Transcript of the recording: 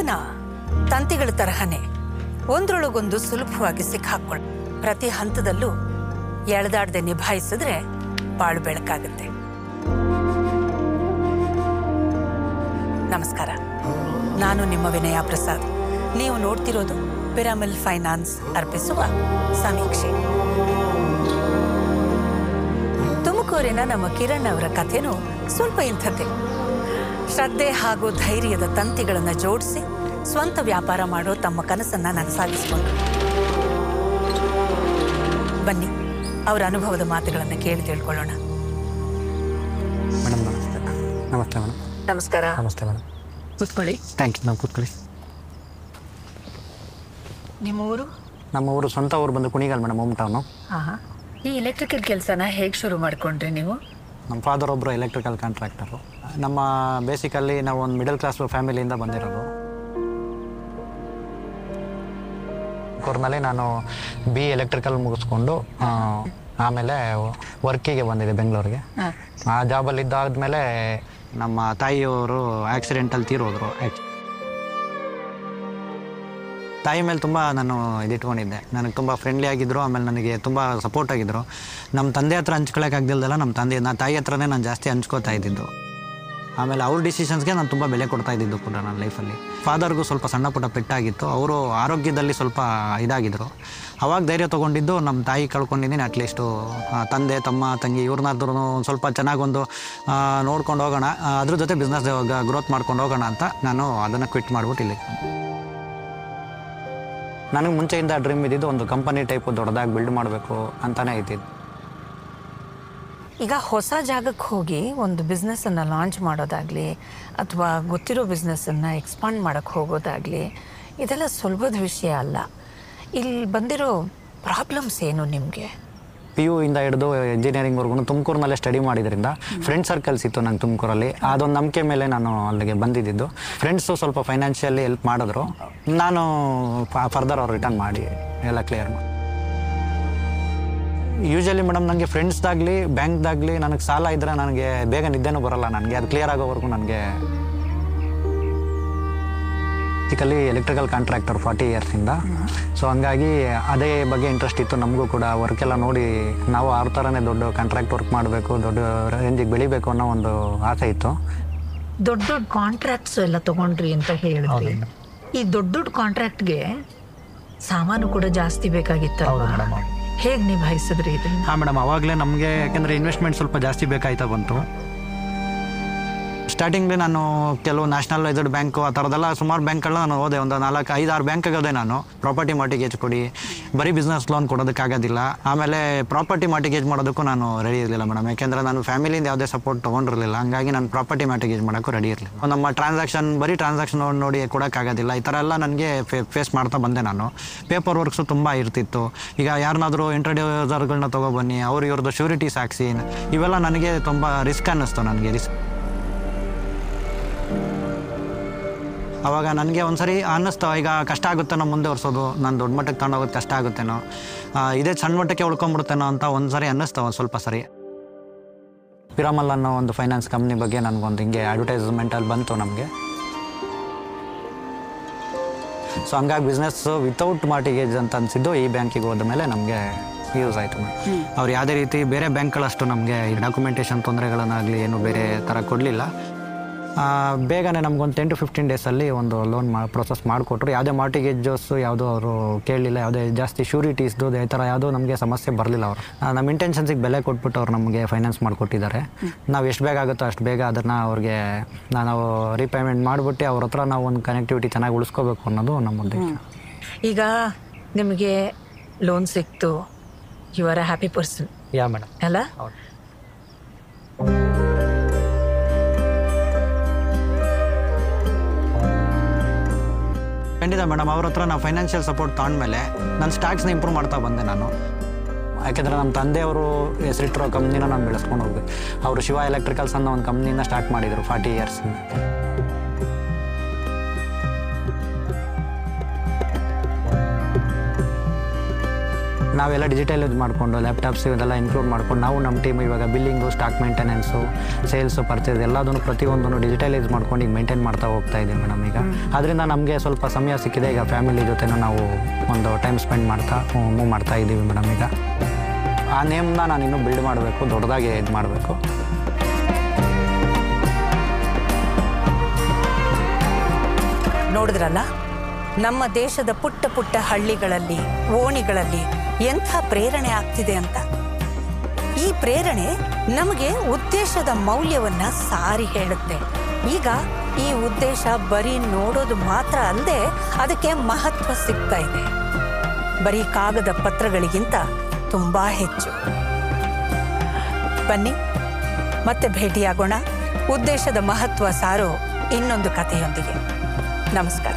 ಜೀವನ ತಂತಿಗಳ ತರಹನೇ ಒಂದ್ರೊಳಗೊಂದು ಸುಲಭವಾಗಿ ಸಿಕ್ಕಾಕೊಳ್ಳ ಪ್ರತಿ ಹಂತದಲ್ಲೂ ಎಳೆದಾಡದೆ ನಿಭಾಯಿಸಿದ್ರೆ ಬಾಳು ಬೆಳಕಾಗುತ್ತೆ. ನಮಸ್ಕಾರ, ನಾನು ನಿಮ್ಮ ವಿನಯ ಪ್ರಸಾದ್. ನೀವು ನೋಡ್ತಿರೋದು ಪಿರಾಮಿಲ್ ಫೈನಾನ್ಸ್ ಅರ್ಪಿಸುವ ಸಮೀಕ್ಷೆ. ತುಮಕೂರಿನ ನಮ್ಮ ಕಿರಣ್ ಅವರ ಕಥೆನೂ ಸ್ವಲ್ಪ ಇಂಥದ್ದೇ. ಶ್ರದ್ಧೆ ಹಾಗೂ ಧೈರ್ಯದ ತಂತಿಗಳನ್ನು ಜೋಡಿಸಿ ಸ್ವಂತ ವ್ಯಾಪಾರ ಮಾಡೋ ತಮ್ಮ ಕನಸನ್ನ ನನಸಾಗಿಸಿಕೊಂಡು ಬನ್ನಿ ಅವರ ಅನುಭವದ ಮಾತುಗಳನ್ನು ಕೇಳಿ ತಿಳ್ಕೊಳ್ಳೋಣ. ಮೇಡಮ್ ನಮಸ್ತೆ. ನಮಸ್ತೆ ಮೇಡಮ್. ನಮಸ್ಕಾರ. ನಮಸ್ತೆ ಮೇಡಮ್. ಕೂತ್ಕೊಳ್ಳಿ. Thank you. ನಾವು ಕೂತ್ಕೊಳ್ಳಿ. ನಿಮ್ಮ ಊರು? ನಮ್ಮ ಊರು ಸ್ವಂತ ಊರು ಬಂದು ಕುಣಿಗಲ್ ಮೇಡಮ್, ಹೋಮ್ ಟೌನು. ಹಾಂ. ಈ ಎಲೆಕ್ಟ್ರಿಕಲ್ ಕೆಲಸನ ಹೇಗೆ ಶುರು ಮಾಡ್ಕೊಂಡ್ರಿ ನೀವು? ನಮ್ಮ ಫಾದರ್ ಒಬ್ಬರು ಎಲೆಕ್ಟ್ರಿಕಲ್ ಕಾಂಟ್ರಾಕ್ಟರು. ನಮ್ಮ ಬೇಸಿಕಲ್ಲಿ ನಾವು ಒಂದು ಮಿಡಲ್ ಕ್ಲಾಸ್ ಫ್ಯಾಮಿಲಿಯಿಂದ ಬಂದಿರೋದು. ಕೋರ್ನಲ್ಲಿ ನಾನು ಬಿ ಎಲೆಕ್ಟ್ರಿಕಲ್ ಮುಗಿಸ್ಕೊಂಡು ಆಮೇಲೆ ವರ್ಕಿಗೆ ಬಂದಿದ್ದೆ ಬೆಂಗಳೂರಿಗೆ. ಆ ಜಾಬಲ್ಲಿ ಇದ್ದಾದ್ಮೇಲೆ ನಮ್ಮ ತಾಯಿಯವರು ಆಕ್ಸಿಡೆಂಟಲ್ಲಿ ತೀರೋದ್ರು. ತಾಯಿ ಮೇಲೆ ತುಂಬ ನಾನು ಇದಿಟ್ಕೊಂಡಿದ್ದೆ. ನನಗೆ ತುಂಬ ಫ್ರೆಂಡ್ಲಿ ಆಗಿದ್ದರು, ಆಮೇಲೆ ನನಗೆ ತುಂಬ ಸಪೋರ್ಟ್ ಆಗಿದ್ದರು. ನಮ್ಮ ತಂದೆ ಹತ್ರ ಹಂಚ್ಕೊಳ್ಳೋಕ್ಕಾಗ್ದಿಲ್ದಲ್ಲ, ನಮ್ಮ ತಾಯಿ ಹತ್ರನೇ ನಾನು ಜಾಸ್ತಿ ಹಂಚ್ಕೋತಾ ಇದ್ದಿದ್ದು. ಆಮೇಲೆ ಅವ್ರ ಡಿಸಿಷನ್ಸ್ಗೆ ನಾನು ತುಂಬ ಬೆಲೆ ಕೊಡ್ತಾ ಇದ್ದಿದ್ದು ಕೂಡ ನನ್ನ ಲೈಫಲ್ಲಿ. ಫಾದರ್ಗೂ ಸ್ವಲ್ಪ ಸಣ್ಣ ಪುಟ್ಟ ಪೆಟ್ಟಾಗಿತ್ತು, ಅವರು ಆರೋಗ್ಯದಲ್ಲಿ ಸ್ವಲ್ಪ ಇದಾಗಿದ್ದರು. ಅವಾಗ ಧೈರ್ಯ ತೊಗೊಂಡಿದ್ದು ನಮ್ಮ ತಾಯಿ ಕಳ್ಕೊಂಡಿದ್ದೀನಿ. ಅಟ್ಲೀಸ್ಟು ತಂದೆ ತಮ್ಮ ತಂಗಿ ಇವ್ರನ್ನಾದ್ರೂ ಒಂದು ಸ್ವಲ್ಪ ಚೆನ್ನಾಗೊಂದು ನೋಡ್ಕೊಂಡು ಹೋಗೋಣ, ಅದ್ರ ಜೊತೆ ಬಿಸ್ನೆಸ್ ಗ್ರೋತ್ ಮಾಡ್ಕೊಂಡು ಹೋಗೋಣ ಅಂತ ನಾನು ಅದನ್ನು ಕ್ವಿಟ್ ಮಾಡ್ಬಿಟ್ಟು ಇಲ್ಲಿ. ನನಗೆ ಮುಂಚೆಯಿಂದ ಡ್ರೀಮ್ ಇದ್ದಿದ್ದು ಒಂದು ಕಂಪನಿ ಟೈಪು ದೊಡ್ಡದಾಗಿ ಬಿಲ್ಡ್ ಮಾಡಬೇಕು ಅಂತಲೇ ಇದ್ದಿದ್ದು. ಈಗ ಹೊಸ ಜಾಗಕ್ಕೆ ಹೋಗಿ ಒಂದು ಬಿಸ್ನೆಸ್ಸನ್ನು ಲಾಂಚ್ ಮಾಡೋದಾಗಲಿ ಅಥವಾ ಗೊತ್ತಿರೋ ಬಿಸ್ನೆಸ್ಸನ್ನು ಎಕ್ಸ್ಪಾಂಡ್ ಮಾಡೋಕ್ಕೆ ಹೋಗೋದಾಗಲಿ ಇದೆಲ್ಲ ಸುಲಭದ ವಿಷಯ ಅಲ್ಲ. ಇಲ್ಲಿ ಬಂದಿರೋ ಪ್ರಾಬ್ಲಮ್ಸ್ ಏನು ನಿಮಗೆ? PU ಇಂದ ಹಿಡಿದು ಇಂಜಿನಿಯರಿಂಗ್ವರೆಗೂ ತುಮಕೂರಿನಲ್ಲೇ ಸ್ಟಡಿ ಮಾಡಿದ್ರಿಂದ ಫ್ರೆಂಡ್ ಸರ್ಕಲ್ಸ್ ಇತ್ತು ನಂಗೆ ತುಮಕೂರಲ್ಲಿ. ಅದೊಂದು ನಂಬಿಕೆ ಮೇಲೆ ನಾನು ಅಲ್ಲಿಗೆ ಬಂದಿದ್ದು. ಫ್ರೆಂಡ್ಸು ಸ್ವಲ್ಪ ಫೈನಾನ್ಷಿಯಲಿ ಹೆಲ್ಪ್ ಮಾಡಿದ್ರು. ನಾನು ಫರ್ದರ್ ಅವ್ರು ರಿಟರ್ನ್ ಮಾಡಿ ಎಲ್ಲ ಕ್ಲಿಯರ್ ಮಾಡಿ. ಯೂಶಲಿ ಮೇಡಮ್ ನನಗೆ ಫ್ರೆಂಡ್ಸ್ದಾಗಲಿ ಬ್ಯಾಂಕ್ದಾಗಲಿ ನನಗೆ ಸಾಲ ಇದ್ದರೆ ನನಗೆ ಬೇಗ ನಿದ್ದೆನೂ ಬರೋಲ್ಲ. ನನಗೆ ಅದು ಕ್ಲಿಯರ್ ಆಗೋವರೆಗೂ ನನಗೆ ಬೇಸಿಕಲಿ ಎಲೆಕ್ಟ್ರಿಕಲ್ ಕಾಂಟ್ರಾಕ್ಟರ್ 40 ಇಯರ್ಸಿಂದ. ಸೊ ಹಂಗಾಗಿ ಅದೇ ಬಗ್ಗೆ ಇಂಟ್ರೆಸ್ಟ್ ಇತ್ತು ನಮಗೂ ಕೂಡ. ವರ್ಕೆಲ್ಲ ನೋಡಿ ನಾವು ಆ ಥರನೇ ದೊಡ್ಡ ಕಾಂಟ್ರಾಕ್ಟ್ ವರ್ಕ್ ಮಾಡಬೇಕು, ದೊಡ್ಡ ರೇಂಜಿಗೆ ಬೆಳಿಬೇಕು ಅನ್ನೋ ಒಂದು ಆಸೆ ಇತ್ತು. ದೊಡ್ಡ ದೊಡ್ಡ ಕಾಂಟ್ರಾಕ್ಟ್ಸ್ ಎಲ್ಲ ತೊಗೊಂಡ್ರಿ ಅಂತ ಹೇಳಿದ್ರಿ. ಈ ದೊಡ್ಡ ದೊಡ್ಡ ಕಾಂಟ್ರಾಕ್ಟ್ಗೆ ಸಾಮಾನು ಕೂಡ ಜಾಸ್ತಿ ಬೇಕಾಗಿತ್ತಲ್ಲ, ಹೇಗೆ ನಿಭಾಯಿಸಿದ್ರಿ ಇದನ್ನು? ಹಾಂ ಮೇಡಮ್, ಅವಾಗಲೇ ನಮಗೆ ಯಾಕೆಂದರೆ ಇನ್ವೆಸ್ಟ್ಮೆಂಟ್ ಸ್ವಲ್ಪ ಜಾಸ್ತಿ ಬೇಕಾಯ್ತಾ ಬಂತು. ಸ್ಟಾರ್ಟಿಂಗ್ಲಿ ನಾನು ಕೆಲವು ನ್ಯಾಷನಲೈಸ್ಡ್ ಬ್ಯಾಂಕು ಆ ಥರದ್ದೆಲ್ಲ ಸುಮಾರು ಬ್ಯಾಂಕ್ಗಳನ್ನ ನಾನು ಹೋದೆ. ಒಂದು 4-5-6 ಬ್ಯಾಂಕ್ಗೆ ಹೋದೆ ನಾನು. ಪ್ರಾಪರ್ಟಿ ಮಾರ್ಟಿಗೇಜ್ ಕೊಡಿ, ಬರೀ ಬಿಸ್ನೆಸ್ ಲೋನ್ ಕೊಡೋದಕ್ಕಾಗೋದಿಲ್ಲ. ಆಮೇಲೆ ಪ್ರಾಪರ್ಟಿ ಮಾರ್ಟಿಗೇಜ್ ಮಾಡೋದಕ್ಕೂ ನಾನು ರೆಡಿ ಇರಲಿಲ್ಲ ಮೇಡಮ್, ಯಾಕೆಂದರೆ ನಾನು ಫ್ಯಾಮಿಲಿಯಿಂದ ಯಾವುದೇ ಸಪೋರ್ಟ್ ತೊಗೊಂಡಿರಲಿಲ್ಲ. ಹಂಗಾಗಿ ನಾನು ಪ್ರಾಪರ್ಟಿ ಮಾರ್ಟಿಗೇಜ್ ಮಾಡೋಕ್ಕೂ ರೆಡಿ ಇರಲಿಲ್ಲ. ನಮ್ಮ ಬರೀ ಟ್ರಾನ್ಸಾಕ್ಷನ್ ನೋಡಿ ಕೊಡೋಕ್ಕಾಗೋದಿಲ್ಲ. ಈ ಥರ ಎಲ್ಲ ನನಗೆ ಫೇಸ್ ಮಾಡ್ತಾ ಬಂದೆ ನಾನು. ಪೇಪರ್ ವರ್ಕ್ಸು ತುಂಬ ಇರ್ತಿತ್ತು. ಈಗ ಯಾರನ್ನಾದರೂ ಇಂಟ್ರೊಡ್ಯೂಸರ್ಗಳನ್ನ ತೊಗೊಬನ್ನಿ, ಅವ್ರು ಇವ್ರದ್ದು ಶ್ಯೂರಿಟೀಸ್ ಹಾಕ್ಸಿ, ಇವೆಲ್ಲ ನನಗೆ ತುಂಬ ರಿಸ್ಕ್ ಅನ್ನಿಸ್ತು. ನನಗೆ ಆವಾಗ ನನಗೆ ಒಂದು ಸರಿ ಅನ್ನಿಸ್ತು, ಈಗ ಕಷ್ಟ ಆಗುತ್ತೇನೋ ಮುಂದೆ ವರ್ಷೋದು, ನಾನು ದೊಡ್ಡ ಮಟ್ಟಕ್ಕೆ ತಗೊಂಡೋಗೋದು ಕಷ್ಟ ಆಗುತ್ತೇನೋ, ಇದೇ ಸಣ್ಣ ಮಟ್ಟಕ್ಕೆ ಉಳ್ಕೊಂಡ್ಬಿಡ್ತೇನೋ ಅಂತ ಒಂದು ಸರಿ ಅನ್ನಿಸ್ತು. ಒಂದು ಸ್ವಲ್ಪ ಸರಿ ಪಿರಾಮಲ್ ಅನ್ನೋ ಒಂದು ಫೈನಾನ್ಸ್ ಕಂಪ್ನಿ ಬಗ್ಗೆ ನನಗೊಂದು ಹಿಂಗೆ ಅಡ್ವರ್ಟೈಸ್ಮೆಂಟಲ್ಲಿ ಬಂತು ನಮಗೆ. ಸೊ ಹಂಗಾಗಿ ಬಿಸ್ನೆಸ್ಸು ವಿತೌಟ್ ಮಾರ್ಟಿಗೇಜ್ ಅಂತ ಅನಿಸಿದ್ದು ಈ ಬ್ಯಾಂಕಿಗೆ ಹೋದ ಮೇಲೆ ನಮಗೆ ಯೂಸ್ ಆಯಿತು ಮೇಡಮ್. ಅವ್ರು ಯಾವುದೇ ರೀತಿ ಬೇರೆ ಬ್ಯಾಂಕ್ಗಳಷ್ಟು ನಮಗೆ ಈ ಡಾಕ್ಯುಮೆಂಟೇಷನ್ ತೊಂದರೆಗಳನ್ನಾಗಲಿ ಏನು ಬೇರೆ ಥರ ಕೊಡಲಿಲ್ಲ. ಬೇಗನೆ ನಮಗೊಂದು 10 to 15 ಡೇಸಲ್ಲಿ ಒಂದು ಲೋನ್ ಪ್ರೊಸೆಸ್ ಮಾಡಿಕೊಟ್ರು. ಯಾವುದೇ ಮಾರ್ಟಿಗೇಜಸ್ಸು ಯಾವುದೋ ಅವರು ಕೇಳಲಿಲ್ಲ, ಯಾವುದೇ ಜಾಸ್ತಿ ಶ್ಯೂರಿಟೀಸ್ದು ಈ ಥರ ಯಾವುದೋ ನಮಗೆ ಸಮಸ್ಯೆ ಬರಲಿಲ್ಲ. ಅವರು ನಮ್ಮ ಇಂಟೆನ್ಷನ್ಸಿಗೆ ಬೆಲೆ ಕೊಟ್ಬಿಟ್ಟು ಅವ್ರು ನಮಗೆ ಫೈನಾನ್ಸ್ ಮಾಡಿಕೊಟ್ಟಿದ್ದಾರೆ. ನಾವು ಎಷ್ಟು ಬೇಗ ಆಗುತ್ತೋ ಅಷ್ಟು ಬೇಗ ಅದನ್ನು ಅವ್ರಿಗೆ ನಾವು ರೀಪೇಮೆಂಟ್ ಮಾಡಿಬಿಟ್ಟು ಅವ್ರ ಹತ್ರ ನಾವು ಒಂದು ಕನೆಕ್ಟಿವಿಟಿ ಚೆನ್ನಾಗಿ ಉಳಿಸ್ಕೋಬೇಕು ಅನ್ನೋದು ನಮ್ಮ ಉದ್ದೇಶ. ಈಗ ನಿಮಗೆ ಲೋನ್ ಸಿಕ್ತು, you are a happy person. Yeah madam. ಅಲ್ಲ? ಖಂಡಿತ ಮೇಡಮ್. ಅವ್ರ ಹತ್ರ ನಾವು ಫೈನಾನ್ಷಿಯಲ್ ಸಪೋರ್ಟ್ ತಗೊಂಡ್ಮೇಲೆ ನನ್ನ ಸ್ಟಾಕ್ಸ್ನ ಇಂಪ್ರೂವ್ ಮಾಡ್ತಾ ಬಂದೆ ನಾನು. ಯಾಕೆಂದರೆ ನಮ್ಮ ತಂದೆಯವರು ಹೆಸರಿಟ್ಟಿರೋ ಕಂಪ್ನಿನ ನಾನು ಬೆಳೆಸ್ಕೊಂಡು ಹೋಗ್ಬೇಕು. ಅವರು ಶಿವ ಎಲೆಕ್ಟ್ರಿಕಲ್ಸ್ ಅನ್ನೋ ಒಂದು ಕಂಪ್ನಿನ ಸ್ಟಾರ್ಟ್ ಮಾಡಿದರು 40 ಇಯರ್ಸ್. ನಾವೆಲ್ಲ ಡಿಜಿಟಲೈಸ್ ಮಾಡಿಕೊಂಡು ಲ್ಯಾಪ್ಟಾಪ್ಸ್ ಇದೆಲ್ಲ ಇನ್ಕ್ಲೂಡ್ ಮಾಡ್ಕೊಂಡು ನಾವು ನಮ್ಮ ಟೀಮ್ ಇವಾಗ billing, stock maintenance, sales, purchase ಎಲ್ಲದನ್ನು ಪ್ರತಿಯೊಂದನ್ನು ಡಿಜಿಟಲೈಸ್ ಮಾಡ್ಕೊಂಡು ಈಗ ಮೇಂಟೈನ್ ಮಾಡ್ತಾ ಹೋಗ್ತಾ ಇದ್ದೀವಿ ಮೇಡಮ್. ಈಗ ಅದರಿಂದ ನಮಗೆ ಸ್ವಲ್ಪ ಸಮಯ ಸಿಕ್ಕಿದೆ. ಈಗ ಫ್ಯಾಮಿಲಿ ಜೊತೆನೂ ನಾವು ಒಂದು ಟೈಮ್ ಸ್ಪೆಂಡ್ ಮಾಡ್ತಾ ಮೂವ್ ಮಾಡ್ತಾ ಇದ್ದೀವಿ ಮೇಡಮ್. ಈಗ ಆ ನೇಮ್ನ ನಾನು ಇನ್ನೂ ಬಿಲ್ಡ್ ಮಾಡಬೇಕು, ದೊಡ್ಡದಾಗಿ ಇದು ಮಾಡಬೇಕು. ನೋಡಿದ್ರಲ್ಲ, ನಮ್ಮ ದೇಶದ ಪುಟ್ಟ ಪುಟ್ಟ ಹಳ್ಳಿಗಳಲ್ಲಿ, ಓಣಿಗಳಲ್ಲಿ ಎಂಥ ಪ್ರೇರಣೆ ಆಗ್ತಿದೆ ಅಂತ. ಈ ಪ್ರೇರಣೆ ನಮಗೆ ಉದ್ದೇಶದ ಮೌಲ್ಯವನ್ನ ಸಾರಿ ಹೇಳುತ್ತೆ. ಈಗ ಈ ಉದ್ದೇಶ ಬರೀ ನೋಡೋದು ಮಾತ್ರ ಅಲ್ಲದೆ ಅದಕ್ಕೆ ಮಹತ್ವ ಸಿಗ್ತಾ ಇದೆ. ಬರೀ ಕಾಗದ ಪತ್ರಗಳಿಗಿಂತ ತುಂಬಾ ಹೆಚ್ಚು. ಬನ್ನಿ ಮತ್ತೆ ಭೇಟಿಯಾಗೋಣ ಉದ್ದೇಶದ ಮಹತ್ವ ಸಾರೋ ಇನ್ನೊಂದು ಕಥೆಯೊಂದಿಗೆ. ನಮಸ್ಕಾರ.